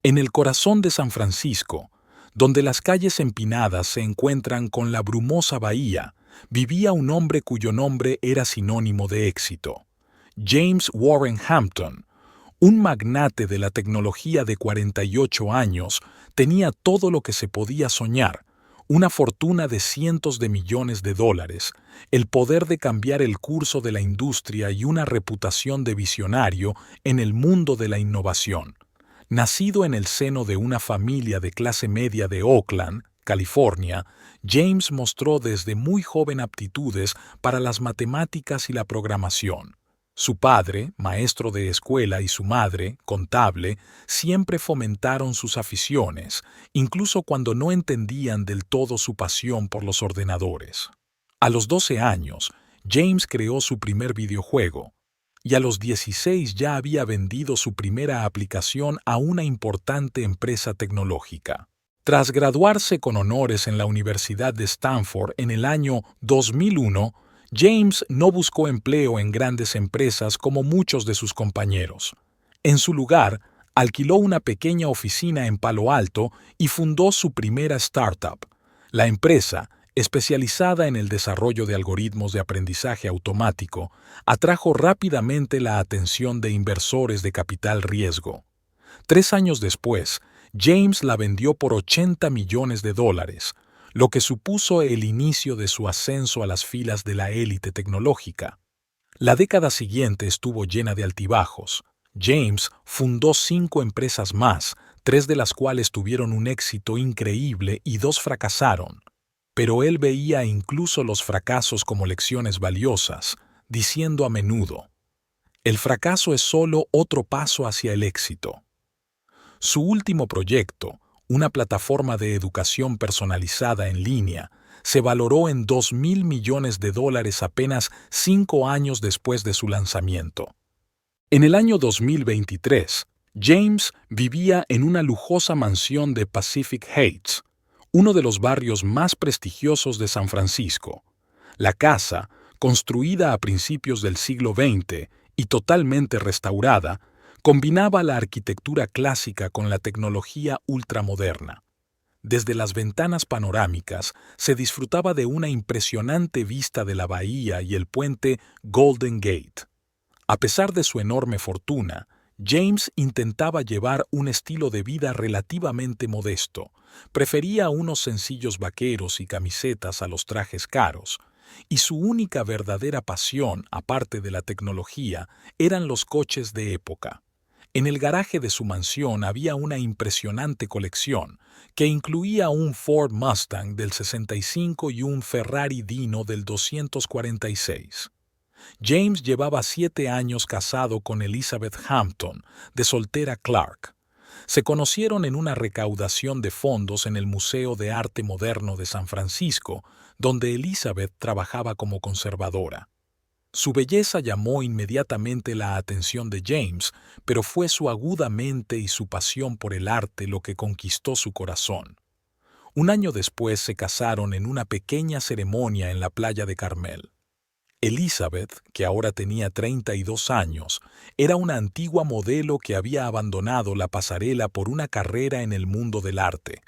En el corazón de San Francisco, donde las calles empinadas se encuentran con la brumosa bahía, vivía un hombre cuyo nombre era sinónimo de éxito. James Warren Hampton, un magnate de la tecnología de 48 años, tenía todo lo que se podía soñar: una fortuna de cientos de millones de dólares, el poder de cambiar el curso de la industria y una reputación de visionario en el mundo de la innovación. Nacido en el seno de una familia de clase media de Oakland, California, James mostró desde muy joven aptitudes para las matemáticas y la programación. Su padre, maestro de escuela, y su madre, contable, siempre fomentaron sus aficiones, incluso cuando no entendían del todo su pasión por los ordenadores. A los 12 años, James creó su primer videojuego, y a los 16 ya había vendido su primera aplicación a una importante empresa tecnológica. Tras graduarse con honores en la Universidad de Stanford en el año 2001, James no buscó empleo en grandes empresas como muchos de sus compañeros. En su lugar, alquiló una pequeña oficina en Palo Alto y fundó su primera startup. La empresa, especializada en el desarrollo de algoritmos de aprendizaje automático, atrajo rápidamente la atención de inversores de capital riesgo. 3 años después, James la vendió por $80 millones, lo que supuso el inicio de su ascenso a las filas de la élite tecnológica. La década siguiente estuvo llena de altibajos. James fundó 5 empresas más, 3 de las cuales tuvieron un éxito increíble y 2 fracasaron. Pero él veía incluso los fracasos como lecciones valiosas, diciendo a menudo: el fracaso es solo otro paso hacia el éxito. Su último proyecto, una plataforma de educación personalizada en línea, se valoró en $2.000 millones apenas 5 años después de su lanzamiento. En el año 2023, James vivía en una lujosa mansión de Pacific Heights, uno de los barrios más prestigiosos de San Francisco. La casa, construida a principios del siglo XX y totalmente restaurada, combinaba la arquitectura clásica con la tecnología ultramoderna. Desde las ventanas panorámicas se disfrutaba de una impresionante vista de la bahía y el puente Golden Gate. A pesar de su enorme fortuna, James intentaba llevar un estilo de vida relativamente modesto. Prefería unos sencillos vaqueros y camisetas a los trajes caros, y su única verdadera pasión, aparte de la tecnología, eran los coches de época. En el garaje de su mansión había una impresionante colección, que incluía un Ford Mustang del 65 y un Ferrari Dino del 246. James llevaba 7 años casado con Elizabeth Hampton, de soltera Clark. Se conocieron en una recaudación de fondos en el Museo de Arte Moderno de San Francisco, donde Elizabeth trabajaba como conservadora. Su belleza llamó inmediatamente la atención de James, pero fue su aguda mente y su pasión por el arte lo que conquistó su corazón. Un año después se casaron en una pequeña ceremonia en la playa de Carmel. Elizabeth, que ahora tenía 32 años, era una antigua modelo que había abandonado la pasarela por una carrera en el mundo del arte.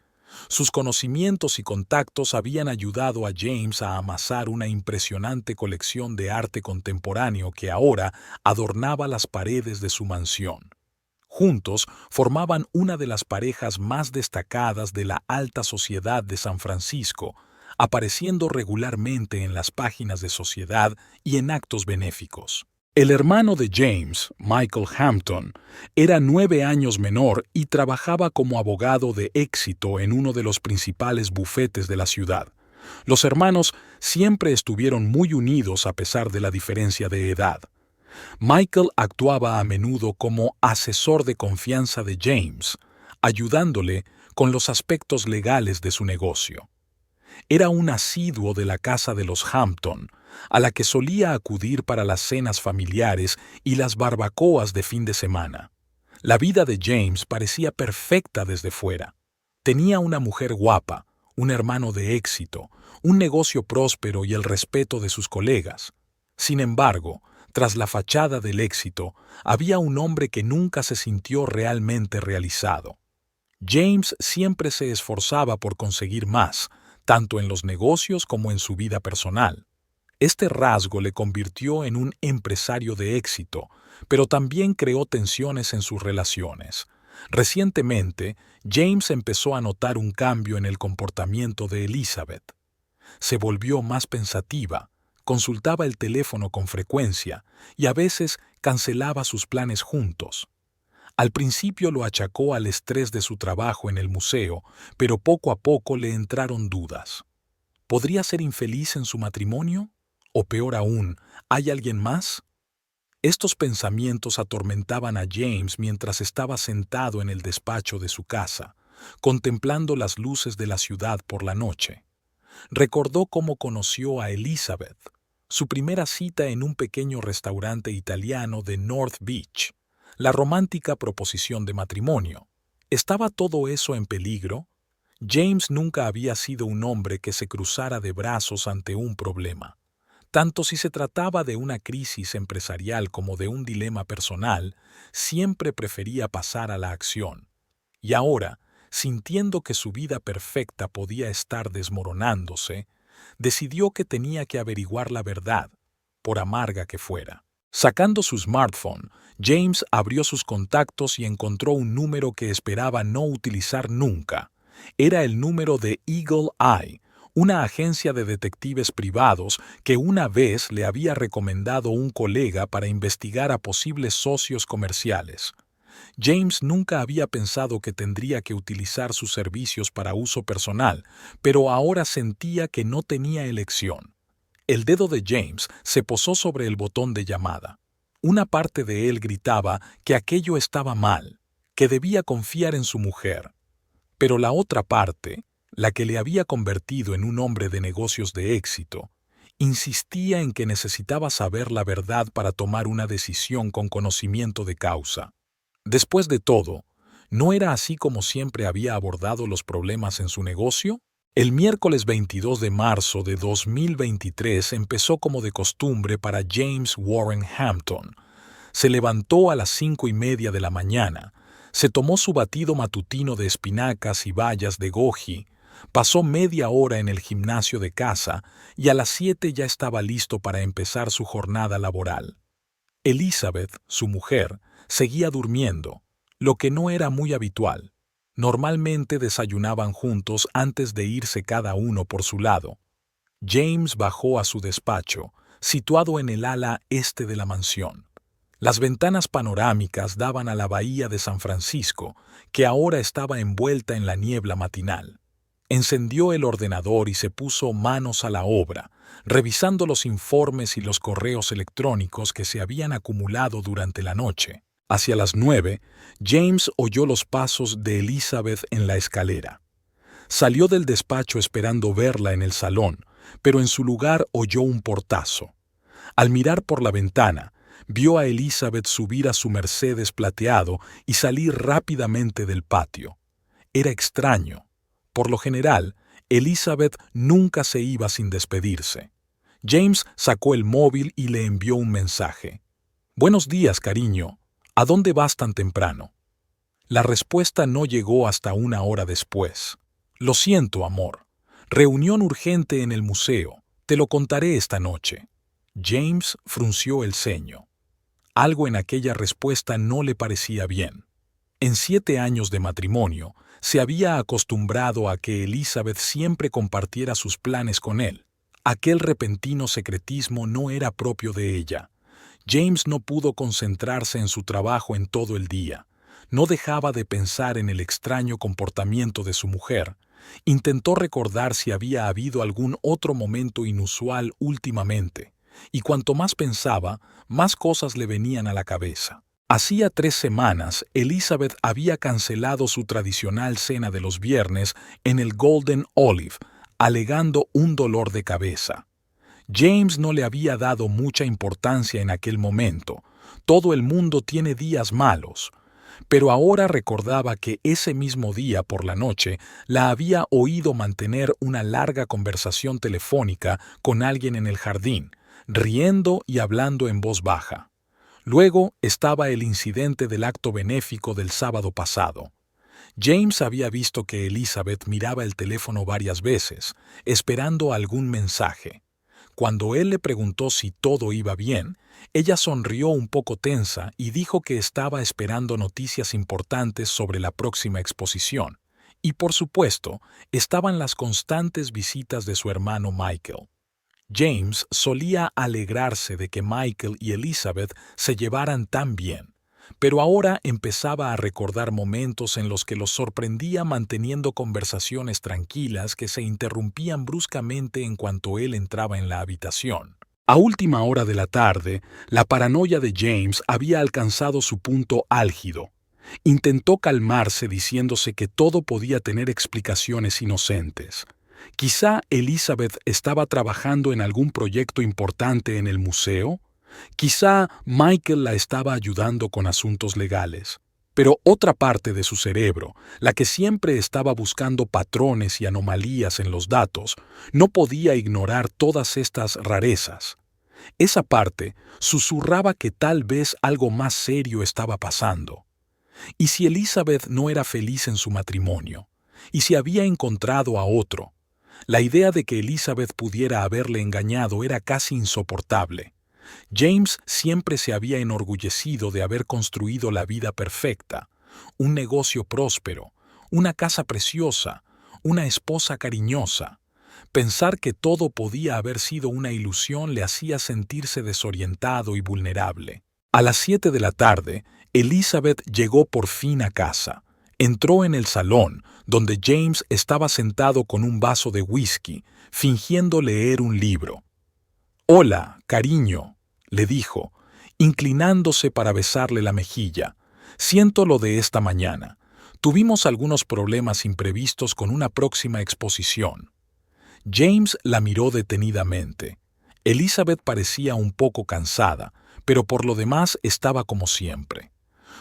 Sus conocimientos y contactos habían ayudado a James a amasar una impresionante colección de arte contemporáneo que ahora adornaba las paredes de su mansión. Juntos formaban una de las parejas más destacadas de la alta sociedad de San Francisco, apareciendo regularmente en las páginas de sociedad y en actos benéficos. El hermano de James, Michael Hampton, era 9 años menor y trabajaba como abogado de éxito en uno de los principales bufetes de la ciudad. Los hermanos siempre estuvieron muy unidos a pesar de la diferencia de edad. Michael actuaba a menudo como asesor de confianza de James, ayudándole con los aspectos legales de su negocio. Era un asiduo de la casa de los Hampton, a la que solía acudir para las cenas familiares y las barbacoas de fin de semana. La vida de James parecía perfecta desde fuera. Tenía una mujer guapa, un hermano de éxito, un negocio próspero y el respeto de sus colegas. Sin embargo, tras la fachada del éxito, había un hombre que nunca se sintió realmente realizado. James siempre se esforzaba por conseguir más, tanto en los negocios como en su vida personal. Este rasgo le convirtió en un empresario de éxito, pero también creó tensiones en sus relaciones. Recientemente, James empezó a notar un cambio en el comportamiento de Elizabeth. Se volvió más pensativa, consultaba el teléfono con frecuencia y a veces cancelaba sus planes juntos. Al principio lo achacó al estrés de su trabajo en el museo, pero poco a poco le entraron dudas. ¿Podría ser infeliz en su matrimonio? O peor aún, ¿hay alguien más? Estos pensamientos atormentaban a James mientras estaba sentado en el despacho de su casa, contemplando las luces de la ciudad por la noche. Recordó cómo conoció a Elizabeth, su primera cita en un pequeño restaurante italiano de North Beach, la romántica proposición de matrimonio. ¿Estaba todo eso en peligro? James nunca había sido un hombre que se cruzara de brazos ante un problema. Tanto si se trataba de una crisis empresarial como de un dilema personal, siempre prefería pasar a la acción. Y ahora, sintiendo que su vida perfecta podía estar desmoronándose, decidió que tenía que averiguar la verdad, por amarga que fuera. Sacando su smartphone, James abrió sus contactos y encontró un número que esperaba no utilizar nunca. Era el número de Eagle Eye, una agencia de detectives privados que una vez le había recomendado un colega para investigar a posibles socios comerciales. James nunca había pensado que tendría que utilizar sus servicios para uso personal, pero ahora sentía que no tenía elección. El dedo de James se posó sobre el botón de llamada. Una parte de él gritaba que aquello estaba mal, que debía confiar en su mujer. Pero la otra parte, la que le había convertido en un hombre de negocios de éxito, insistía en que necesitaba saber la verdad para tomar una decisión con conocimiento de causa. Después de todo, ¿no era así como siempre había abordado los problemas en su negocio? El miércoles 22 de marzo de 2023 empezó como de costumbre para James Warren Hampton. Se levantó a las 5:30 de la mañana, se tomó su batido matutino de espinacas y bayas de goji, pasó media hora en el gimnasio de casa y a las 7 ya estaba listo para empezar su jornada laboral. Elizabeth, su mujer, seguía durmiendo, lo que no era muy habitual. Normalmente desayunaban juntos antes de irse cada uno por su lado. James bajó a su despacho, situado en el ala este de la mansión. Las ventanas panorámicas daban a la bahía de San Francisco, que ahora estaba envuelta en la niebla matinal. Encendió el ordenador y se puso manos a la obra, revisando los informes y los correos electrónicos que se habían acumulado durante la noche. Hacia las 9, James oyó los pasos de Elizabeth en la escalera. Salió del despacho esperando verla en el salón, pero en su lugar oyó un portazo. Al mirar por la ventana, vio a Elizabeth subir a su Mercedes plateado y salir rápidamente del patio. Era extraño. Por lo general, Elizabeth nunca se iba sin despedirse. James sacó el móvil y le envió un mensaje. «Buenos días, cariño. ¿A dónde vas tan temprano?» La respuesta no llegó hasta una hora después. «Lo siento, amor. Reunión urgente en el museo. Te lo contaré esta noche». James frunció el ceño. Algo en aquella respuesta no le parecía bien. En 7 años de matrimonio, se había acostumbrado a que Elizabeth siempre compartiera sus planes con él. Aquel repentino secretismo no era propio de ella. James no pudo concentrarse en su trabajo en todo el día. No dejaba de pensar en el extraño comportamiento de su mujer. Intentó recordar si había habido algún otro momento inusual últimamente, y cuanto más pensaba, más cosas le venían a la cabeza. Hacía 3 semanas, Elizabeth había cancelado su tradicional cena de los viernes en el Golden Olive, alegando un dolor de cabeza. James no le había dado mucha importancia en aquel momento. Todo el mundo tiene días malos. Pero ahora recordaba que ese mismo día por la noche la había oído mantener una larga conversación telefónica con alguien en el jardín, riendo y hablando en voz baja. Luego estaba el incidente del acto benéfico del sábado pasado. James había visto que Elizabeth miraba el teléfono varias veces, esperando algún mensaje. Cuando él le preguntó si todo iba bien, ella sonrió un poco tensa y dijo que estaba esperando noticias importantes sobre la próxima exposición. Y por supuesto, estaban las constantes visitas de su hermano Michael. James solía alegrarse de que Michael y Elizabeth se llevaran tan bien, pero ahora empezaba a recordar momentos en los que los sorprendía manteniendo conversaciones tranquilas que se interrumpían bruscamente en cuanto él entraba en la habitación. A última hora de la tarde, la paranoia de James había alcanzado su punto álgido. Intentó calmarse diciéndose que todo podía tener explicaciones inocentes. Quizá Elizabeth estaba trabajando en algún proyecto importante en el museo. Quizá Michael la estaba ayudando con asuntos legales. Pero otra parte de su cerebro, la que siempre estaba buscando patrones y anomalías en los datos, no podía ignorar todas estas rarezas. Esa parte susurraba que tal vez algo más serio estaba pasando. ¿Y si Elizabeth no era feliz en su matrimonio? ¿Y si había encontrado a otro? La idea de que Elizabeth pudiera haberle engañado era casi insoportable. James siempre se había enorgullecido de haber construido la vida perfecta, un negocio próspero, una casa preciosa, una esposa cariñosa. Pensar que todo podía haber sido una ilusión le hacía sentirse desorientado y vulnerable. A las 7 de la tarde, Elizabeth llegó por fin a casa. Entró en el salón, donde James estaba sentado con un vaso de whisky, fingiendo leer un libro. «Hola, cariño», le dijo, inclinándose para besarle la mejilla. «Siento lo de esta mañana. Tuvimos algunos problemas imprevistos con una próxima exposición». James la miró detenidamente. Elizabeth parecía un poco cansada, pero por lo demás estaba como siempre.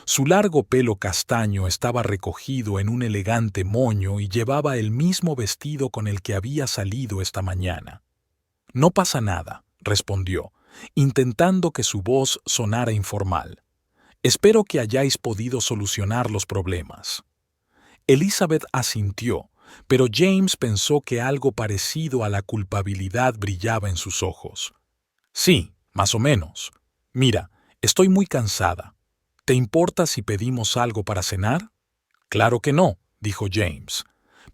Su largo pelo castaño estaba recogido en un elegante moño y llevaba el mismo vestido con el que había salido esta mañana. «No pasa nada», respondió, intentando que su voz sonara informal. «Espero que hayáis podido solucionar los problemas». Elizabeth asintió, pero James pensó que algo parecido a la culpabilidad brillaba en sus ojos. «Sí, más o menos. Mira, estoy muy cansada. ¿Te importa si pedimos algo para cenar?» «Claro que no», dijo James.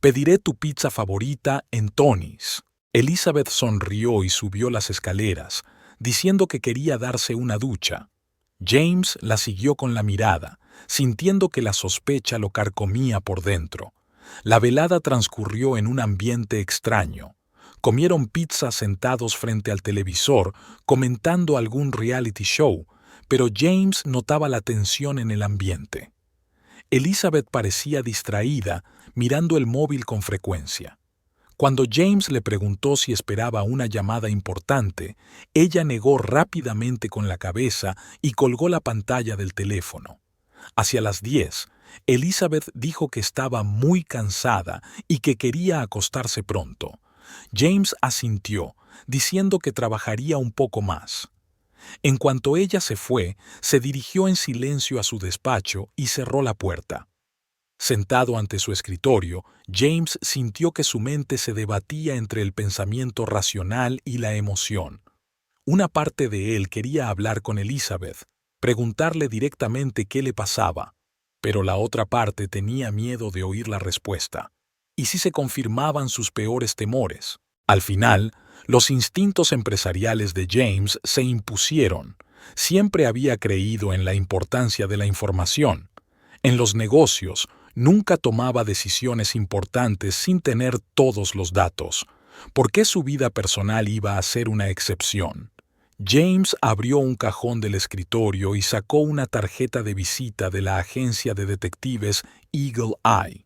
«Pediré tu pizza favorita en Tony's». Elizabeth sonrió y subió las escaleras, diciendo que quería darse una ducha. James la siguió con la mirada, sintiendo que la sospecha lo carcomía por dentro. La velada transcurrió en un ambiente extraño. Comieron pizza sentados frente al televisor, comentando algún reality show, pero James notaba la tensión en el ambiente. Elizabeth parecía distraída, mirando el móvil con frecuencia. Cuando James le preguntó si esperaba una llamada importante, ella negó rápidamente con la cabeza y colgó la pantalla del teléfono. Hacia las 10, Elizabeth dijo que estaba muy cansada y que quería acostarse pronto. James asintió, diciendo que trabajaría un poco más. En cuanto ella se fue, se dirigió en silencio a su despacho y cerró la puerta. Sentado ante su escritorio, James sintió que su mente se debatía entre el pensamiento racional y la emoción. Una parte de él quería hablar con Elizabeth, preguntarle directamente qué le pasaba, pero la otra parte tenía miedo de oír la respuesta. ¿Y si se confirmaban sus peores temores? Al final, los instintos empresariales de James se impusieron. Siempre había creído en la importancia de la información. En los negocios, nunca tomaba decisiones importantes sin tener todos los datos. ¿Por qué su vida personal iba a ser una excepción? James abrió un cajón del escritorio y sacó una tarjeta de visita de la agencia de detectives Eagle Eye.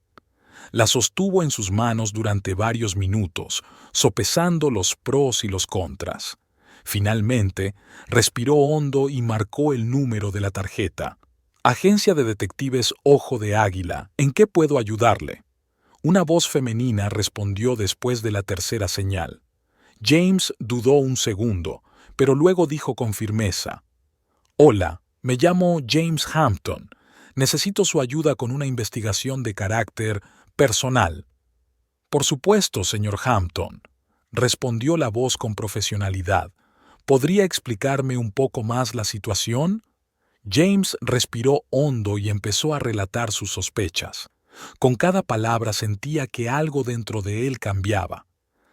La sostuvo en sus manos durante varios minutos, sopesando los pros y los contras. Finalmente, respiró hondo y marcó el número de la tarjeta. «Agencia de detectives Ojo de Águila, ¿en qué puedo ayudarle?». Una voz femenina respondió después de la tercera señal. James dudó un segundo, pero luego dijo con firmeza: «Hola, me llamo James Hampton. Necesito su ayuda con una investigación de carácter personal. Por supuesto, señor Hampton, respondió la voz con profesionalidad. ¿Podría explicarme un poco más la situación? James respiró hondo y empezó a relatar sus sospechas. Con cada palabra sentía que algo dentro de él cambiaba.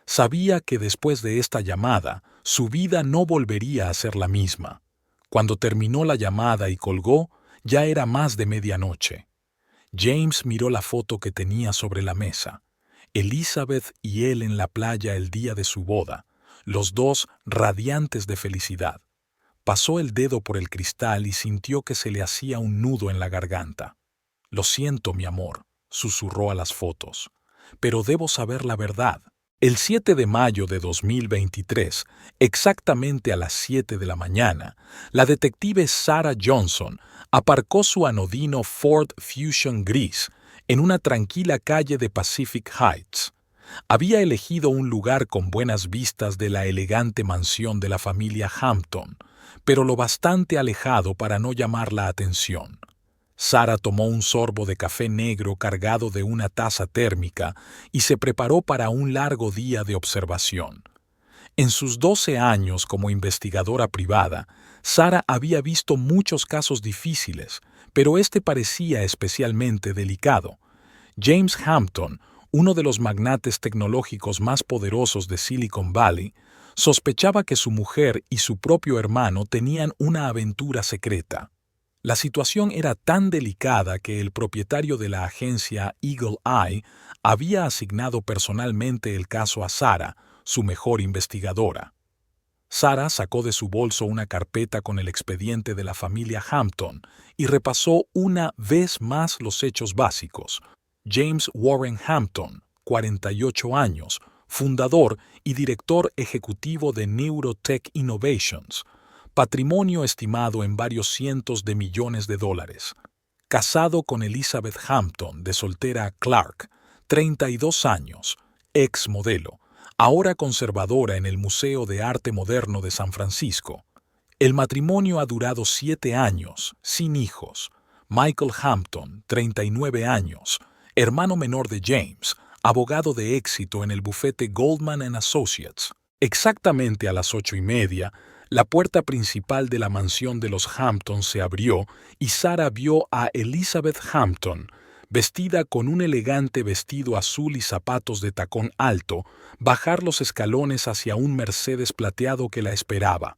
Sabía que después de esta llamada, su vida no volvería a ser la misma. Cuando terminó la llamada y colgó, ya era más de medianoche. James miró la foto que tenía sobre la mesa. Elizabeth y él en la playa el día de su boda, los dos radiantes de felicidad. Pasó el dedo por el cristal y sintió que se le hacía un nudo en la garganta. «Lo siento, mi amor», susurró a las fotos, «pero debo saber la verdad». El 7 de mayo de 2023, exactamente a las 7 de la mañana, la detective Sarah Johnson aparcó su anodino Ford Fusion gris en una tranquila calle de Pacific Heights. Había elegido un lugar con buenas vistas de la elegante mansión de la familia Hampton, pero lo bastante alejado para no llamar la atención. Sarah tomó un sorbo de café negro cargado de una taza térmica y se preparó para un largo día de observación. En sus 12 años como investigadora privada, Sarah había visto muchos casos difíciles, pero este parecía especialmente delicado. James Hampton, uno de los magnates tecnológicos más poderosos de Silicon Valley, sospechaba que su mujer y su propio hermano tenían una aventura secreta. La situación era tan delicada que el propietario de la agencia Eagle Eye había asignado personalmente el caso a Sarah, su mejor investigadora. Sarah sacó de su bolso una carpeta con el expediente de la familia Hampton y repasó una vez más los hechos básicos. James Warren Hampton, 48 años, fundador y director ejecutivo de Neurotech Innovations, patrimonio estimado en varios cientos de millones de dólares. Casado con Elizabeth Hampton, de soltera Clark, 32 años, ex modelo, ahora conservadora en el Museo de Arte Moderno de San Francisco. El matrimonio ha durado 7 años, sin hijos. Michael Hampton, 39 años, hermano menor de James, abogado de éxito en el bufete Goldman & Associates. Exactamente a las 8:30, la puerta principal de la mansión de los Hampton se abrió y Sarah vio a Elizabeth Hampton, vestida con un elegante vestido azul y zapatos de tacón alto, bajar los escalones hacia un Mercedes plateado que la esperaba.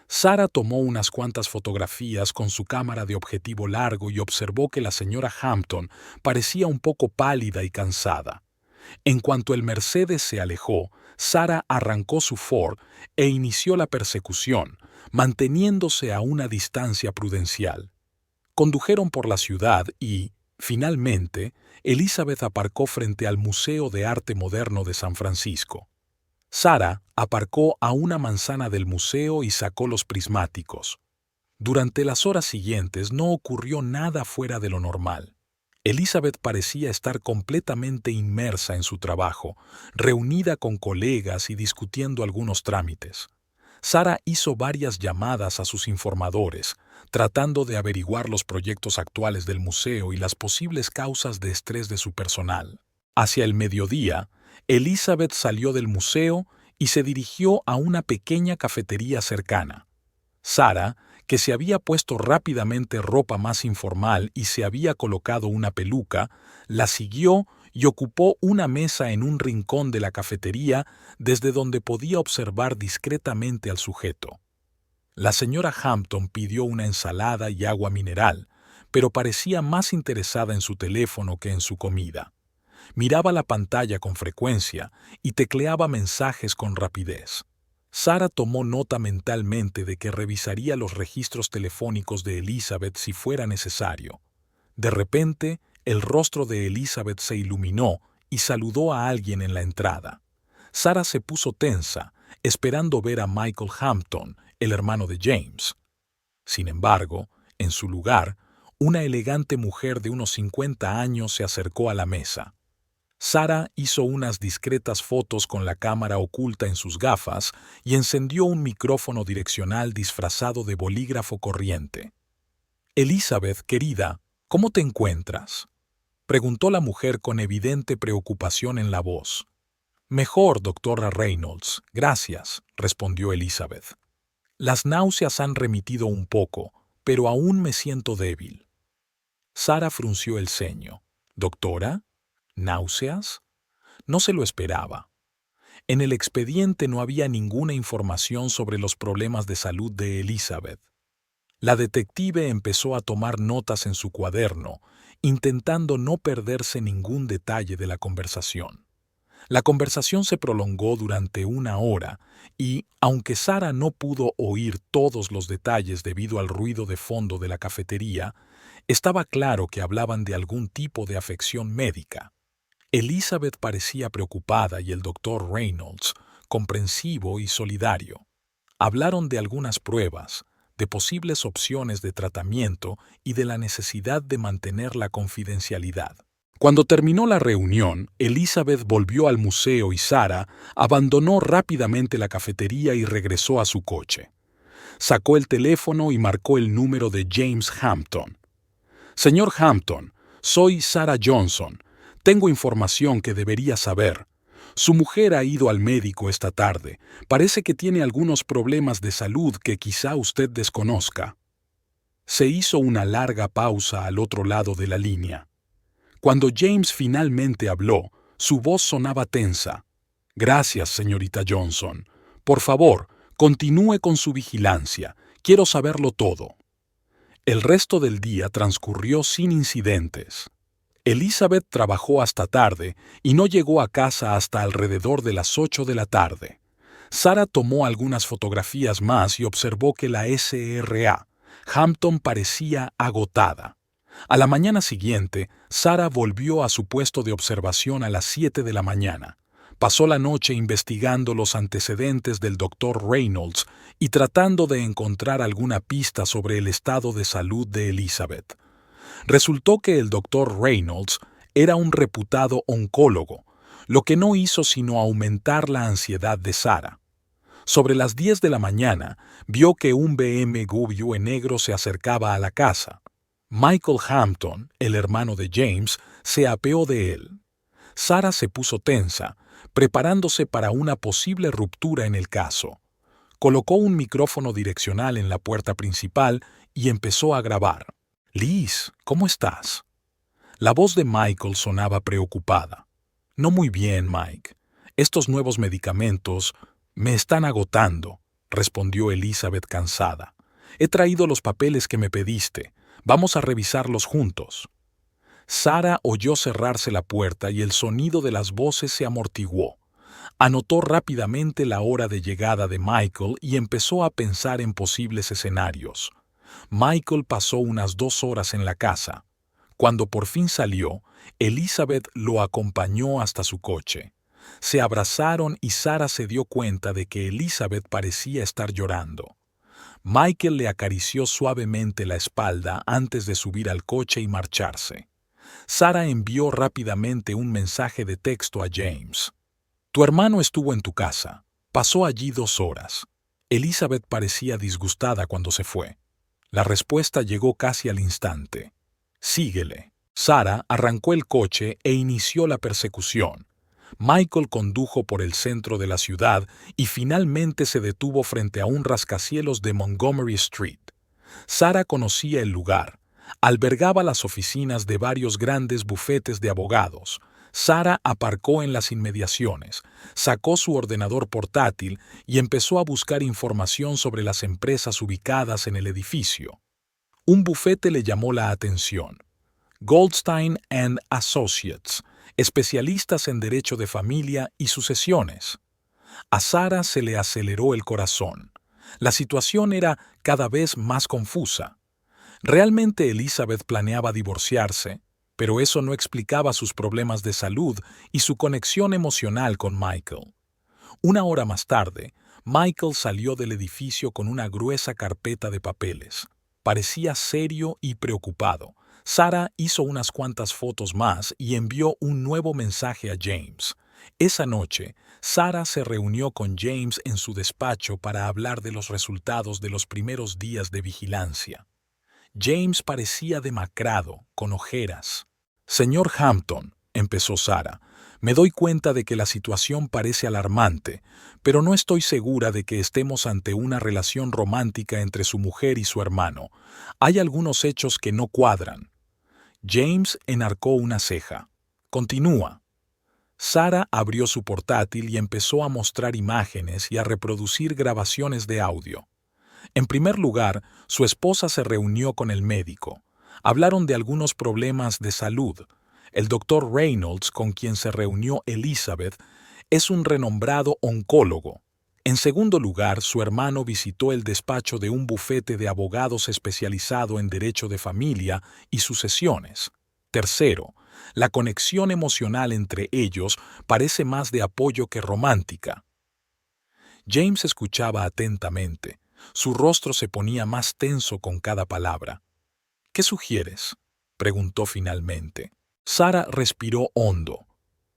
Sarah tomó unas cuantas fotografías con su cámara de objetivo largo y observó que la señora Hampton parecía un poco pálida y cansada. En cuanto el Mercedes se alejó, Sarah arrancó su Ford e inició la persecución, manteniéndose a una distancia prudencial. Condujeron por la ciudad y, finalmente, Elizabeth aparcó frente al Museo de Arte Moderno de San Francisco. Sarah aparcó a una manzana del museo y sacó los prismáticos. Durante las horas siguientes no ocurrió nada fuera de lo normal. Elizabeth parecía estar completamente inmersa en su trabajo, reunida con colegas y discutiendo algunos trámites. Sarah hizo varias llamadas a sus informadores, tratando de averiguar los proyectos actuales del museo y las posibles causas de estrés de su personal. Hacia el mediodía, Elizabeth salió del museo y se dirigió a una pequeña cafetería cercana. Sarah, que se había puesto rápidamente ropa más informal y se había colocado una peluca, la siguió y ocupó una mesa en un rincón de la cafetería desde donde podía observar discretamente al sujeto. La señora Hampton pidió una ensalada y agua mineral, pero parecía más interesada en su teléfono que en su comida. Miraba la pantalla con frecuencia y tecleaba mensajes con rapidez. Sarah tomó nota mentalmente de que revisaría los registros telefónicos de Elizabeth si fuera necesario. De repente, el rostro de Elizabeth se iluminó y saludó a alguien en la entrada. Sarah se puso tensa, esperando ver a Michael Hampton, el hermano de James. Sin embargo, en su lugar, una elegante mujer de unos 50 años se acercó a la mesa. Sarah hizo unas discretas fotos con la cámara oculta en sus gafas y encendió un micrófono direccional disfrazado de bolígrafo corriente. «Elizabeth, querida», ¿Cómo te encuentras?, preguntó la mujer con evidente preocupación en la voz. Mejor, doctora Reynolds, gracias, respondió Elizabeth. Las náuseas han remitido un poco, pero aún me siento débil. Sara frunció el ceño. ¿Doctora? ¿Náuseas? No se lo esperaba. En el expediente no había ninguna información sobre los problemas de salud de Elizabeth. La detective empezó a tomar notas en su cuaderno, intentando no perderse ningún detalle de la conversación. La conversación se prolongó durante 1 hora y, aunque Sara no pudo oír todos los detalles debido al ruido de fondo de la cafetería, estaba claro que hablaban de algún tipo de afección médica. Elizabeth parecía preocupada y el doctor Reynolds, comprensivo y solidario. Hablaron de algunas pruebas, de posibles opciones de tratamiento y de la necesidad de mantener la confidencialidad. Cuando terminó la reunión, Elizabeth volvió al museo y Sara abandonó rápidamente la cafetería y regresó a su coche. Sacó el teléfono y marcó el número de James Hampton. Señor Hampton, soy Sara Johnson. Tengo información que debería saber. Su mujer ha ido al médico esta tarde. Parece que tiene algunos problemas de salud que quizá usted desconozca. Se hizo una larga pausa al otro lado de la línea. Cuando James finalmente habló, su voz sonaba tensa. Gracias, señorita Johnson. Por favor, continúe con su vigilancia. Quiero saberlo todo. El resto del día transcurrió sin incidentes. Elizabeth trabajó hasta tarde y no llegó a casa hasta alrededor de las 8 de la tarde. Sara tomó algunas fotografías más y observó que la SRA, Hampton, parecía agotada. A la mañana siguiente, Sara volvió a su puesto de observación a las 7 de la mañana. Pasó la noche investigando los antecedentes del doctor Reynolds y tratando de encontrar alguna pista sobre el estado de salud de Elizabeth. Resultó que el doctor Reynolds era un reputado oncólogo, lo que no hizo sino aumentar la ansiedad de Sara. Sobre las 10 de la mañana, vio que un BMW negro se acercaba a la casa. Michael Hampton, el hermano de James, se apeó de él. Sara se puso tensa, preparándose para una posible ruptura en el caso. Colocó un micrófono direccional en la puerta principal y empezó a grabar. «Liz, ¿cómo estás?». La voz de Michael sonaba preocupada. «No muy bien, Mike. Estos nuevos medicamentos me están agotando», respondió Elizabeth cansada. «He traído los papeles que me pediste. Vamos a revisarlos juntos». Sara oyó cerrarse la puerta y el sonido de las voces se amortiguó. Anotó rápidamente la hora de llegada de Michael y empezó a pensar en posibles escenarios. Michael pasó unas 2 horas en la casa. Cuando por fin salió, Elizabeth lo acompañó hasta su coche. Se abrazaron y Sara se dio cuenta de que Elizabeth parecía estar llorando. Michael le acarició suavemente la espalda antes de subir al coche y marcharse. Sara envió rápidamente un mensaje de texto a James. «Tu hermano estuvo en tu casa. Pasó allí 2 horas». Elizabeth parecía disgustada cuando se fue. La respuesta llegó casi al instante. «Síguele». Sara arrancó el coche e inició la persecución. Michael condujo por el centro de la ciudad y finalmente se detuvo frente a un rascacielos de Montgomery Street. Sara conocía el lugar. Albergaba las oficinas de varios grandes bufetes de abogados. Sara aparcó en las inmediaciones, sacó su ordenador portátil y empezó a buscar información sobre las empresas ubicadas en el edificio. Un bufete le llamó la atención. Goldstein and Associates, especialistas en derecho de familia y sucesiones. A Sara se le aceleró el corazón. La situación era cada vez más confusa. Realmente Elizabeth planeaba divorciarse, pero eso no explicaba sus problemas de salud y su conexión emocional con Michael. 1 hora más tarde, Michael salió del edificio con una gruesa carpeta de papeles. Parecía serio y preocupado. Sara hizo unas cuantas fotos más y envió un nuevo mensaje a James. Esa noche, Sara se reunió con James en su despacho para hablar de los resultados de los primeros días de vigilancia. James parecía demacrado, con ojeras. Señor Hampton, empezó Sara, me doy cuenta de que la situación parece alarmante, pero no estoy segura de que estemos ante una relación romántica entre su mujer y su hermano. Hay algunos hechos que no cuadran. James enarcó una ceja. Continúa. Sara abrió su portátil y empezó a mostrar imágenes y a reproducir grabaciones de audio. En primer lugar, su esposa se reunió con el médico. Hablaron de algunos problemas de salud. El doctor Reynolds, con quien se reunió Elizabeth, es un renombrado oncólogo. En segundo lugar, su hermano visitó el despacho de un bufete de abogados especializado en derecho de familia y sucesiones. Tercero, la conexión emocional entre ellos parece más de apoyo que romántica. James escuchaba atentamente. Su rostro se ponía más tenso con cada palabra. ¿Qué sugieres?, preguntó finalmente. Sara respiró hondo.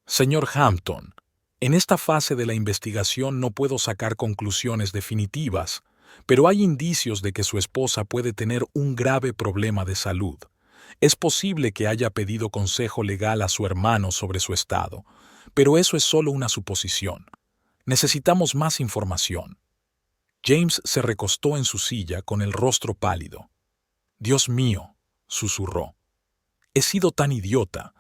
Señor Hampton, en esta fase de la investigación no puedo sacar conclusiones definitivas, pero hay indicios de que su esposa puede tener un grave problema de salud. Es posible que haya pedido consejo legal a su hermano sobre su estado, pero eso es solo una suposición. Necesitamos más información. James se recostó en su silla con el rostro pálido. Dios mío, susurró. He sido tan idiota.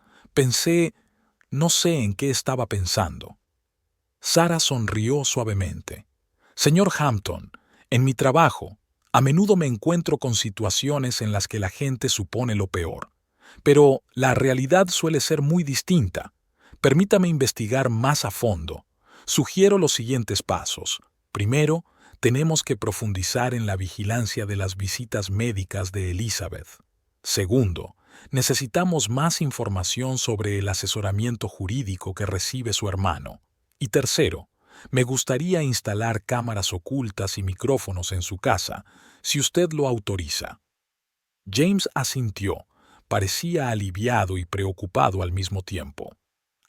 No sé en qué estaba pensando. Sara sonrió suavemente. Señor Hampton, en mi trabajo, a menudo me encuentro con situaciones en las que la gente supone lo peor. Pero la realidad suele ser muy distinta. Permítame investigar más a fondo. Sugiero los siguientes pasos. Primero, tenemos que profundizar en la vigilancia de las visitas médicas de Elizabeth. Segundo, necesitamos más información sobre el asesoramiento jurídico que recibe su hermano. Y tercero, me gustaría instalar cámaras ocultas y micrófonos en su casa, si usted lo autoriza. James asintió. Parecía aliviado y preocupado al mismo tiempo.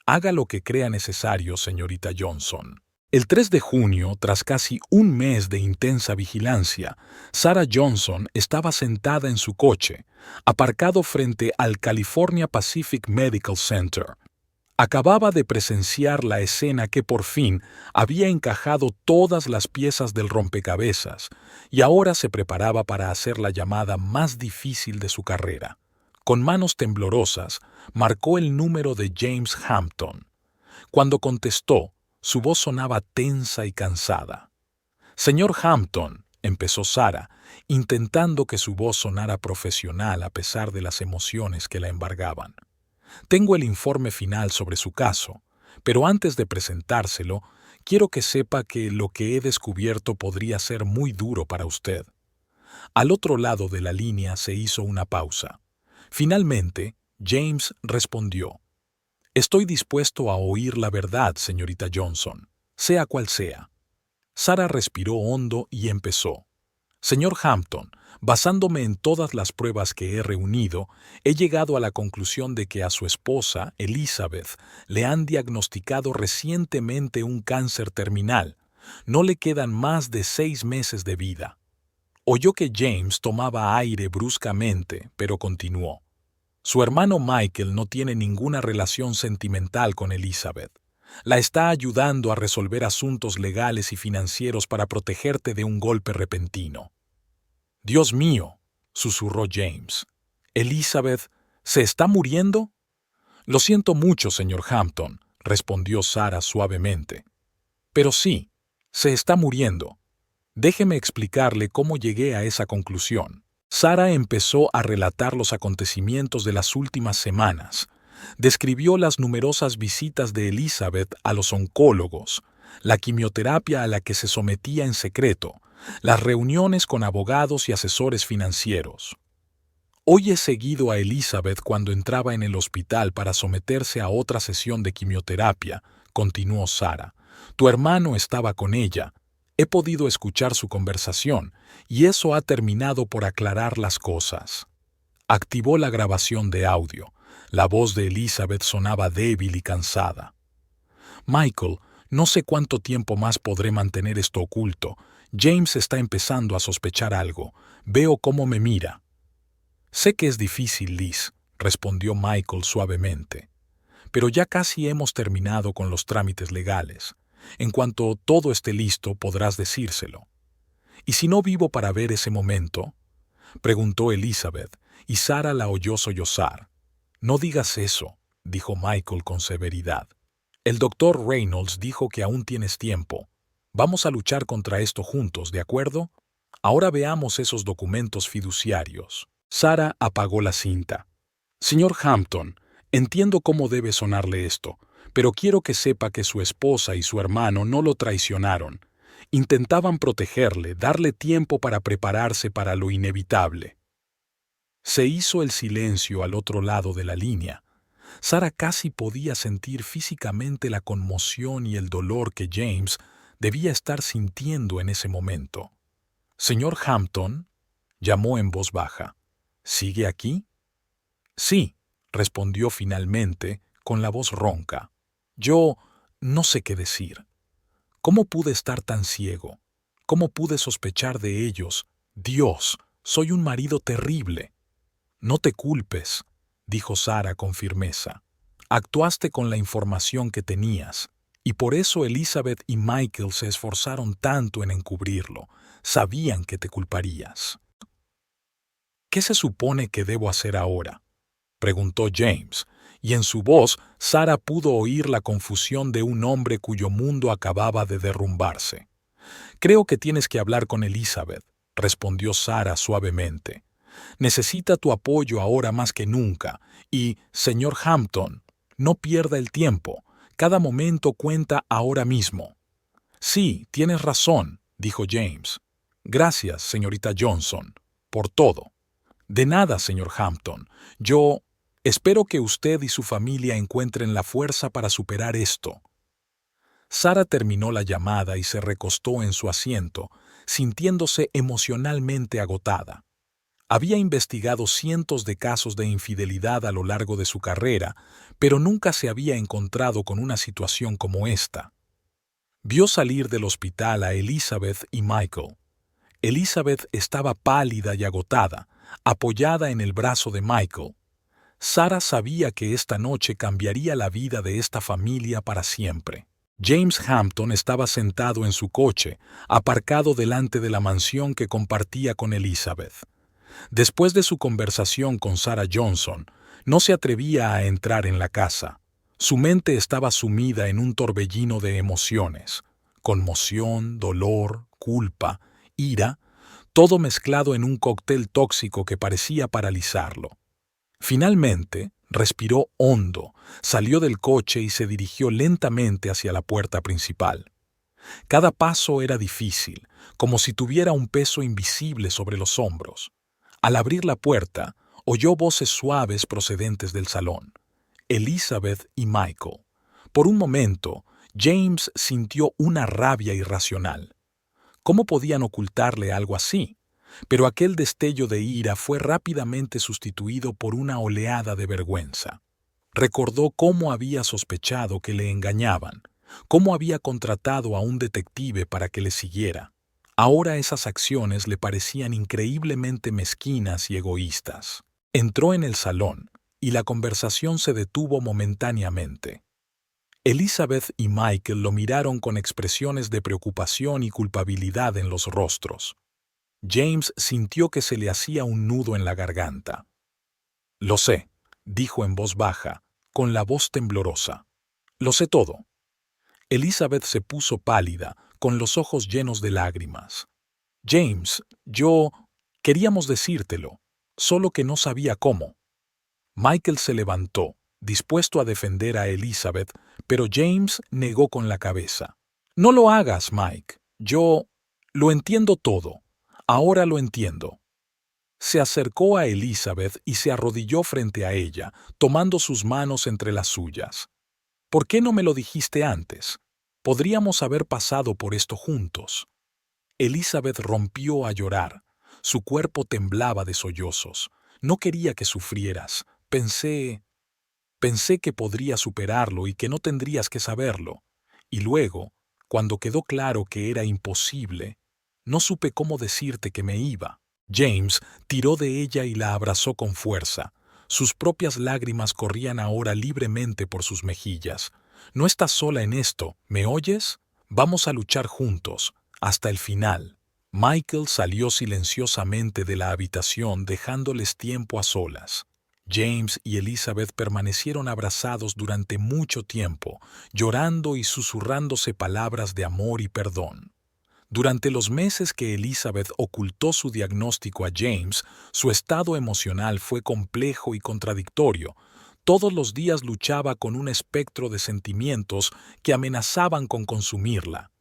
Haga lo que crea necesario, señorita Johnson. El 3 de junio, tras casi un mes de intensa vigilancia, Sarah Johnson estaba sentada en su coche, aparcado frente al California Pacific Medical Center. Acababa de presenciar la escena que por fin había encajado todas las piezas del rompecabezas y ahora se preparaba para hacer la llamada más difícil de su carrera. Con manos temblorosas, marcó el número de James Hampton. Cuando contestó, su voz sonaba tensa y cansada. Señor Hampton, empezó Sara, intentando que su voz sonara profesional a pesar de las emociones que la embargaban. Tengo el informe final sobre su caso, pero antes de presentárselo, quiero que sepa que lo que he descubierto podría ser muy duro para usted. Al otro lado de la línea se hizo una pausa. Finalmente, James respondió. Estoy dispuesto a oír la verdad, señorita Johnson, sea cual sea. Sara respiró hondo y empezó. Señor Hampton, basándome en todas las pruebas que he reunido, he llegado a la conclusión de que a su esposa, Elizabeth, le han diagnosticado recientemente un cáncer terminal. No le quedan más de 6 meses de vida. Oyó que James tomaba aire bruscamente, pero continuó. Su hermano Michael no tiene ninguna relación sentimental con Elizabeth. La está ayudando a resolver asuntos legales y financieros para protegerte de un golpe repentino. Dios mío, susurró James. ¿Elizabeth se está muriendo? Lo siento mucho, señor Hampton, respondió Sara suavemente. Pero sí, se está muriendo. Déjeme explicarle cómo llegué a esa conclusión. Sara empezó a relatar los acontecimientos de las últimas semanas. Describió las numerosas visitas de Elizabeth a los oncólogos, la quimioterapia a la que se sometía en secreto, las reuniones con abogados y asesores financieros. Hoy he seguido a Elizabeth cuando entraba en el hospital para someterse a otra sesión de quimioterapia, continuó Sara. Tu hermano estaba con ella. He podido escuchar su conversación, y eso ha terminado por aclarar las cosas. Activó la grabación de audio. La voz de Elizabeth sonaba débil y cansada. Michael, no sé cuánto tiempo más podré mantener esto oculto. James está empezando a sospechar algo. Veo cómo me mira. Sé que es difícil, Liz, respondió Michael suavemente, pero ya casi hemos terminado con los trámites legales. En cuanto todo esté listo, podrás decírselo. ¿Y si no vivo para ver ese momento?, preguntó Elizabeth, y Sara la oyó sollozar. No digas eso, dijo Michael con severidad. El doctor Reynolds dijo que aún tienes tiempo. Vamos a luchar contra esto juntos, ¿de acuerdo? Ahora veamos esos documentos fiduciarios. Sara apagó la cinta. Señor Hampton, entiendo cómo debe sonarle esto, pero quiero que sepa que su esposa y su hermano no lo traicionaron. Intentaban protegerle, darle tiempo para prepararse para lo inevitable. Se hizo el silencio al otro lado de la línea. Sara casi podía sentir físicamente la conmoción y el dolor que James debía estar sintiendo en ese momento. «Señor Hampton», llamó en voz baja. «¿Sigue aquí?» «Sí», respondió finalmente, con la voz ronca. «Yo no sé qué decir. ¿Cómo pude estar tan ciego? ¿Cómo pude sospechar de ellos? Dios, soy un marido terrible». «No te culpes», dijo Sara con firmeza. «Actuaste con la información que tenías, y por eso Elizabeth y Michael se esforzaron tanto en encubrirlo. Sabían que te culparías». «¿Qué se supone que debo hacer ahora?», preguntó James, y en su voz Sara pudo oír la confusión de un hombre cuyo mundo acababa de derrumbarse. «Creo que tienes que hablar con Elizabeth», respondió Sara suavemente. «Necesita tu apoyo ahora más que nunca, y, señor Hampton, no pierda el tiempo. Cada momento cuenta ahora mismo». «Sí, tienes razón», dijo James. «Gracias, señorita Johnson, por todo». «De nada, señor Hampton. Yo espero que usted y su familia encuentren la fuerza para superar esto». Sara terminó la llamada y se recostó en su asiento, sintiéndose emocionalmente agotada. Había investigado cientos de casos de infidelidad a lo largo de su carrera, pero nunca se había encontrado con una situación como esta. Vio salir del hospital a Elizabeth y Michael. Elizabeth estaba pálida y agotada, apoyada en el brazo de Michael. Sara sabía que esta noche cambiaría la vida de esta familia para siempre. James Hampton estaba sentado en su coche, aparcado delante de la mansión que compartía con Elizabeth. Después de su conversación con Sarah Johnson, no se atrevía a entrar en la casa. Su mente estaba sumida en un torbellino de emociones: conmoción, dolor, culpa, ira, todo mezclado en un cóctel tóxico que parecía paralizarlo. Finalmente, respiró hondo, salió del coche y se dirigió lentamente hacia la puerta principal. Cada paso era difícil, como si tuviera un peso invisible sobre los hombros. Al abrir la puerta, oyó voces suaves procedentes del salón. Elizabeth y Michael. Por un momento, James sintió una rabia irracional. ¿Cómo podían ocultarle algo así? Pero aquel destello de ira fue rápidamente sustituido por una oleada de vergüenza. Recordó cómo había sospechado que le engañaban, cómo había contratado a un detective para que le siguiera. Ahora esas acciones le parecían increíblemente mezquinas y egoístas. Entró en el salón, y la conversación se detuvo momentáneamente. Elizabeth y Michael lo miraron con expresiones de preocupación y culpabilidad en los rostros. James sintió que se le hacía un nudo en la garganta. «Lo sé», dijo en voz baja, con la voz temblorosa. «Lo sé todo». Elizabeth se puso pálida, con los ojos llenos de lágrimas. «James, queríamos decírtelo, solo que no sabía cómo». Michael se levantó, dispuesto a defender a Elizabeth, pero James negó con la cabeza. «No lo hagas, Mike. Lo entiendo todo. Ahora lo entiendo». Se acercó a Elizabeth y se arrodilló frente a ella, tomando sus manos entre las suyas. «¿Por qué no me lo dijiste antes? Podríamos haber pasado por esto juntos». Elizabeth rompió a llorar. Su cuerpo temblaba de sollozos. «No quería que sufrieras. Pensé que podría superarlo y que no tendrías que saberlo. Y luego, cuando quedó claro que era imposible, no supe cómo decirte que me iba». James tiró de ella y la abrazó con fuerza. Sus propias lágrimas corrían ahora libremente por sus mejillas. No estás sola en esto, ¿me oyes? Vamos a luchar juntos, hasta el final. Michael salió silenciosamente de la habitación dejándoles tiempo a solas. James y Elizabeth permanecieron abrazados durante mucho tiempo, llorando y susurrándose palabras de amor y perdón. Durante los meses que Elizabeth ocultó su diagnóstico a James, su estado emocional fue complejo y contradictorio. Todos los días luchaba con un espectro de sentimientos que amenazaban con consumirla.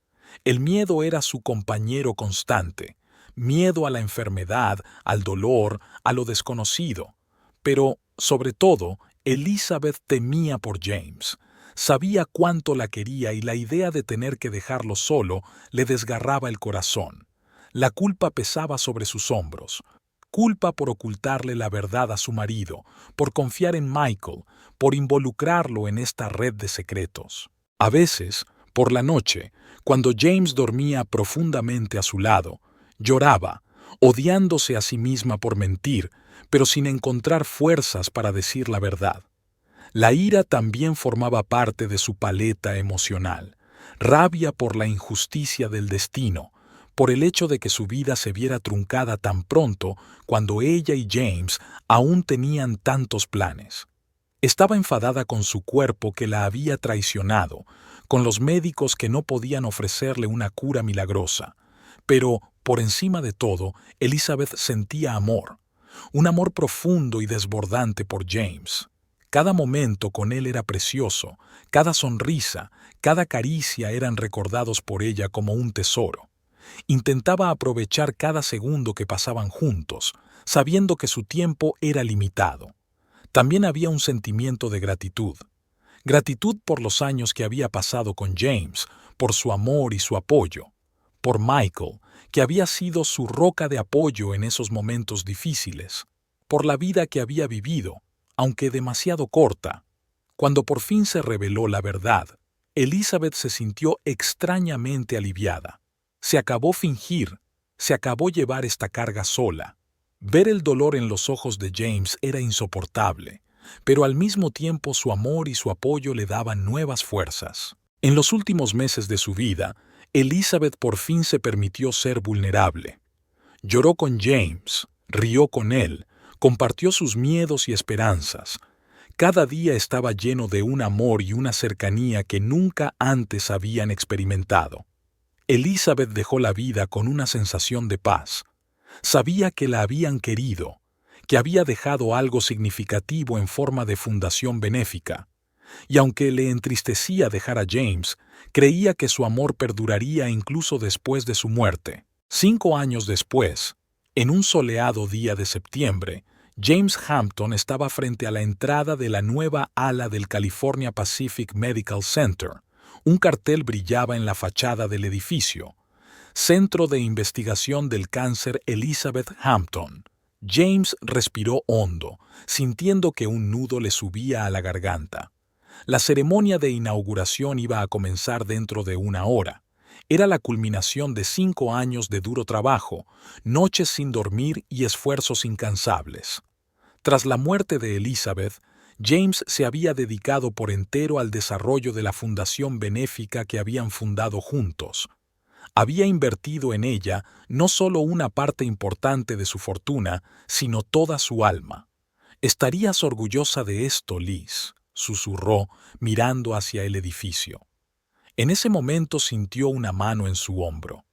El miedo era su compañero constante, miedo a la enfermedad, al dolor, a lo desconocido. Pero, sobre todo, Elizabeth temía por James. Sabía cuánto la quería y la idea de tener que dejarlo solo le desgarraba el corazón. La culpa pesaba sobre sus hombros. Culpa por ocultarle la verdad a su marido, por confiar en Michael, por involucrarlo en esta red de secretos. A veces, por la noche, cuando James dormía profundamente a su lado, lloraba, odiándose a sí misma por mentir, pero sin encontrar fuerzas para decir la verdad. La ira también formaba parte de su paleta emocional, rabia por la injusticia del destino, por el hecho de que su vida se viera truncada tan pronto cuando ella y James aún tenían tantos planes. Estaba enfadada con su cuerpo que la había traicionado, con los médicos que no podían ofrecerle una cura milagrosa. Pero, por encima de todo, Elizabeth sentía amor, un amor profundo y desbordante por James. Cada momento con él era precioso, cada sonrisa, cada caricia eran recordados por ella como un tesoro. Intentaba aprovechar cada segundo que pasaban juntos, sabiendo que su tiempo era limitado. También había un sentimiento de gratitud. Gratitud por los años que había pasado con James, por su amor y su apoyo. Por Michael, que había sido su roca de apoyo en esos momentos difíciles. Por la vida que había vivido, aunque demasiado corta. Cuando por fin se reveló la verdad, Elizabeth se sintió extrañamente aliviada. Se acabó fingir, se acabó llevar esta carga sola. Ver el dolor en los ojos de James era insoportable, pero al mismo tiempo su amor y su apoyo le daban nuevas fuerzas. En los últimos meses de su vida, Elizabeth por fin se permitió ser vulnerable. Lloró con James, rió con él, compartió sus miedos y esperanzas. Cada día estaba lleno de un amor y una cercanía que nunca antes habían experimentado. Elizabeth dejó la vida con una sensación de paz. Sabía que la habían querido, que había dejado algo significativo en forma de fundación benéfica. Y aunque le entristecía dejar a James, creía que su amor perduraría incluso después de su muerte. 5 años después, en un soleado día de septiembre, James Hampton estaba frente a la entrada de la nueva ala del California Pacific Medical Center. Un cartel brillaba en la fachada del edificio. Centro de Investigación del Cáncer Elizabeth Hampton. James respiró hondo, sintiendo que un nudo le subía a la garganta. La ceremonia de inauguración iba a comenzar dentro de 1 hora. Era la culminación de 5 años de duro trabajo, noches sin dormir y esfuerzos incansables. Tras la muerte de Elizabeth, James se había dedicado por entero al desarrollo de la fundación benéfica que habían fundado juntos. Había invertido en ella no solo una parte importante de su fortuna, sino toda su alma. «Estarías orgullosa de esto, Liz», susurró, mirando hacia el edificio. En ese momento sintió una mano en su hombro.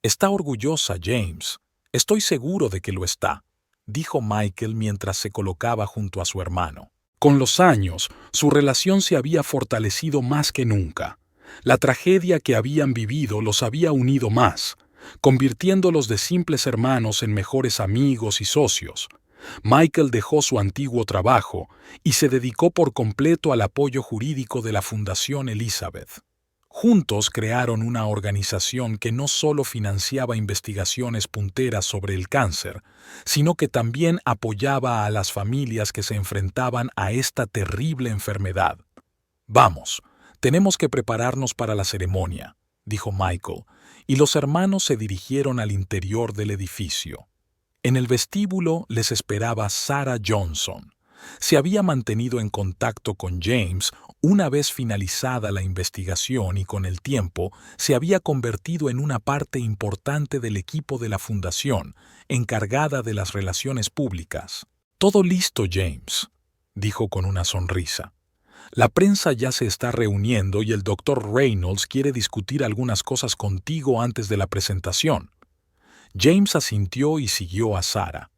«Está orgullosa, James. Estoy seguro de que lo está», dijo Michael mientras se colocaba junto a su hermano. Con los años, su relación se había fortalecido más que nunca. La tragedia que habían vivido los había unido más, convirtiéndolos de simples hermanos en mejores amigos y socios. Michael dejó su antiguo trabajo y se dedicó por completo al apoyo jurídico de la Fundación Elizabeth. Juntos crearon una organización que no solo financiaba investigaciones punteras sobre el cáncer, sino que también apoyaba a las familias que se enfrentaban a esta terrible enfermedad. «Vamos, tenemos que prepararnos para la ceremonia», dijo Michael, y los hermanos se dirigieron al interior del edificio. En el vestíbulo les esperaba Sarah Johnson. Se había mantenido en contacto con James una vez finalizada la investigación y con el tiempo se había convertido en una parte importante del equipo de la fundación, encargada de las relaciones públicas. «Todo listo, James», dijo con una sonrisa. «La prensa ya se está reuniendo y el Dr. Reynolds quiere discutir algunas cosas contigo antes de la presentación». James asintió y siguió a Sarah.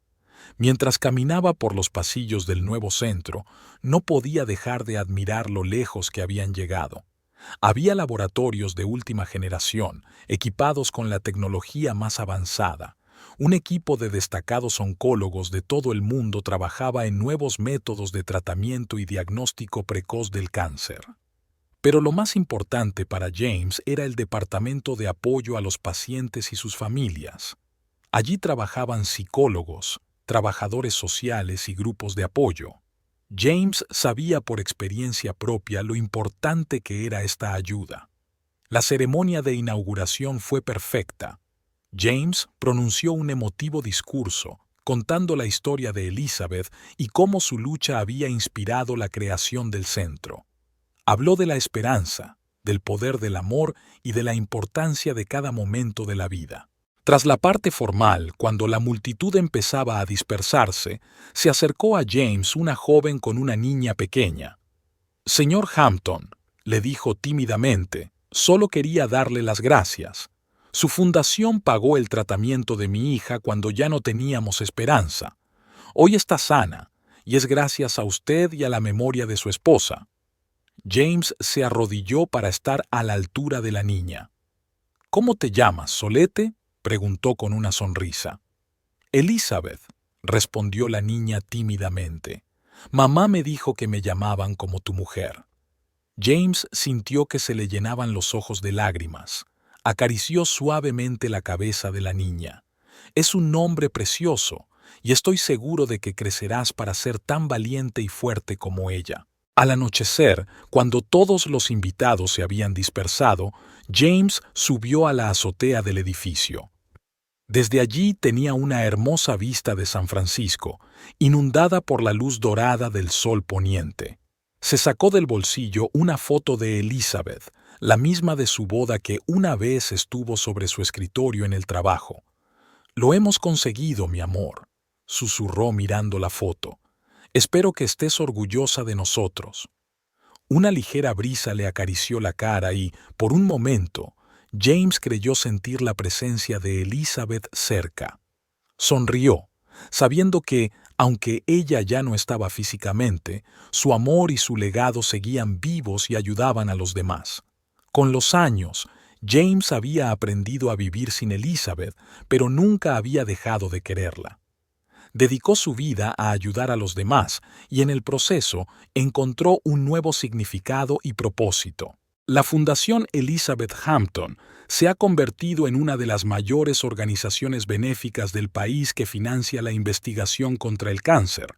Mientras caminaba por los pasillos del nuevo centro, no podía dejar de admirar lo lejos que habían llegado. Había laboratorios de última generación, equipados con la tecnología más avanzada. Un equipo de destacados oncólogos de todo el mundo trabajaba en nuevos métodos de tratamiento y diagnóstico precoz del cáncer. Pero lo más importante para James era el departamento de apoyo a los pacientes y sus familias. Allí trabajaban psicólogos, trabajadores sociales y grupos de apoyo. James sabía por experiencia propia lo importante que era esta ayuda. La ceremonia de inauguración fue perfecta. James pronunció un emotivo discurso, contando la historia de Elizabeth y cómo su lucha había inspirado la creación del centro. Habló de la esperanza, del poder del amor y de la importancia de cada momento de la vida. Tras la parte formal, cuando la multitud empezaba a dispersarse, se acercó a James una joven con una niña pequeña. «Señor Hampton», le dijo tímidamente, «solo quería darle las gracias. Su fundación pagó el tratamiento de mi hija cuando ya no teníamos esperanza. Hoy está sana, y es gracias a usted y a la memoria de su esposa». James se arrodilló para estar a la altura de la niña. «¿Cómo te llamas, Solete?», preguntó con una sonrisa. «Elizabeth», respondió la niña tímidamente. «Mamá me dijo que me llamaban como tu mujer». James sintió que se le llenaban los ojos de lágrimas. Acarició suavemente la cabeza de la niña. «Es un nombre precioso, y estoy seguro de que crecerás para ser tan valiente y fuerte como ella». Al anochecer, cuando todos los invitados se habían dispersado, James subió a la azotea del edificio. Desde allí tenía una hermosa vista de San Francisco, inundada por la luz dorada del sol poniente. Se sacó del bolsillo una foto de Elizabeth, la misma de su boda que una vez estuvo sobre su escritorio en el trabajo. «Lo hemos conseguido, mi amor», susurró mirando la foto. «Espero que estés orgullosa de nosotros». Una ligera brisa le acarició la cara y, por un momento, James creyó sentir la presencia de Elizabeth cerca. Sonrió, sabiendo que, aunque ella ya no estaba físicamente, su amor y su legado seguían vivos y ayudaban a los demás. Con los años, James había aprendido a vivir sin Elizabeth, pero nunca había dejado de quererla. Dedicó su vida a ayudar a los demás y en el proceso encontró un nuevo significado y propósito. La Fundación Elizabeth Hampton se ha convertido en una de las mayores organizaciones benéficas del país que financia la investigación contra el cáncer.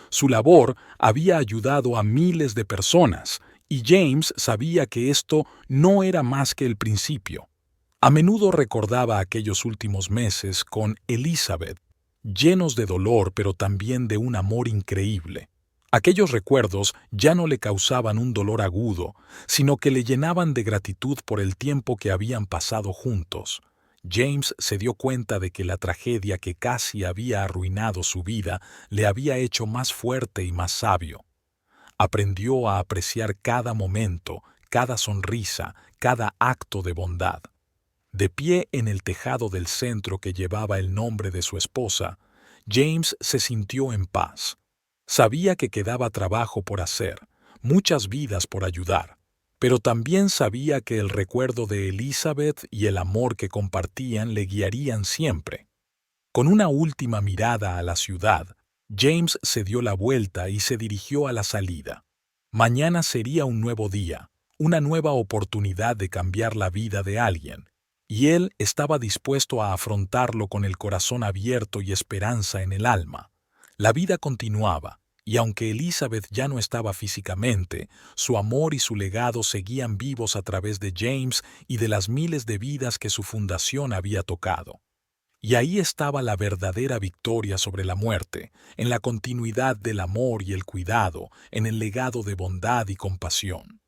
Su labor había ayudado a miles de personas y James sabía que esto no era más que el principio. A menudo recordaba aquellos últimos meses con Elizabeth, llenos de dolor pero también de un amor increíble. Aquellos recuerdos ya no le causaban un dolor agudo, sino que le llenaban de gratitud por el tiempo que habían pasado juntos. James se dio cuenta de que la tragedia que casi había arruinado su vida le había hecho más fuerte y más sabio. Aprendió a apreciar cada momento, cada sonrisa, cada acto de bondad. De pie en el tejado del centro que llevaba el nombre de su esposa, James se sintió en paz. Sabía que quedaba trabajo por hacer, muchas vidas por ayudar, pero también sabía que el recuerdo de Elizabeth y el amor que compartían le guiarían siempre. Con una última mirada a la ciudad, James se dio la vuelta y se dirigió a la salida. Mañana sería un nuevo día, una nueva oportunidad de cambiar la vida de alguien. Y él estaba dispuesto a afrontarlo con el corazón abierto y esperanza en el alma. La vida continuaba, y aunque Elizabeth ya no estaba físicamente, su amor y su legado seguían vivos a través de James y de las miles de vidas que su fundación había tocado. Y ahí estaba la verdadera victoria sobre la muerte, en la continuidad del amor y el cuidado, en el legado de bondad y compasión.